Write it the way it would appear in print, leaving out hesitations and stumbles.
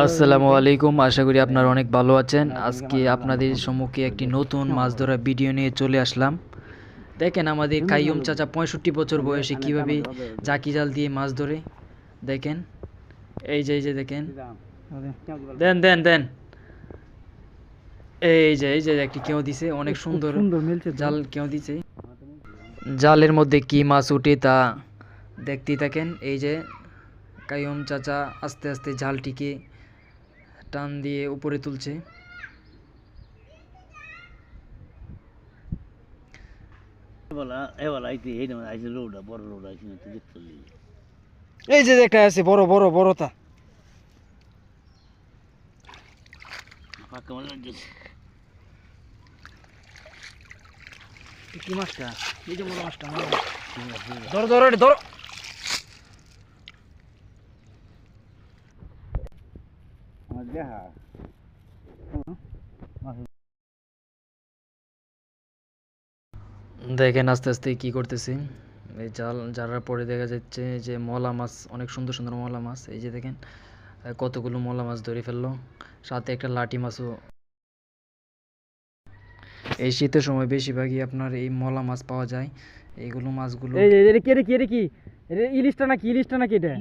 আসসালামু আলাইকুম, আশা করি আপনারা অনেক ভালো আছেন। আজকে আপনাদের সম্মুখে একটি নতুন মাছ ধরা ভিডিও নিয়ে চলে আসলাম। দেখেন আমাদের কাইয়ুম চাচা 65 বছর বয়সে কিভাবে জাকি জাল দিয়ে মাছ ধরে। দেখেন এই যে দেখেন, দেন দেন দেন, এই যে একটি কেউ দিছে, অনেক সুন্দর জাল কেউ দিছে। জালের মধ্যে কি মাছ উঠে তা দেখতেই থাকেন। এই যে কাইয়ুম চাচা আস্তে আস্তে জালটিকে টান দিয়ে উপরে তুলছে। এই যে একটা আছে বড় বড় বড়টা কি মাছটা? এই যে বড় মাছটা, ধরো ধরো এটা ধরো। দেখেন আস্তে আস্তে কি করতেছি। এই জাল জারার পরে দেখা যাচ্ছে যে মলা মাছ, অনেক সুন্দর সুন্দর মলা মাছ। এই যে দেখেন কতগুলো মলা মাছ ধরে ফেললো, সাথে একটা লাঠি মাছও। এই শীতের সময় বেশিরভাগই আপনার এই মলা মাছ পাওয়া যায়। এইগুলো মাছগুলো এই যে এটা কি, এটা কি, এটা কি? এটা ইলিশটা নাকি, ইলিশটা নাকি এটা?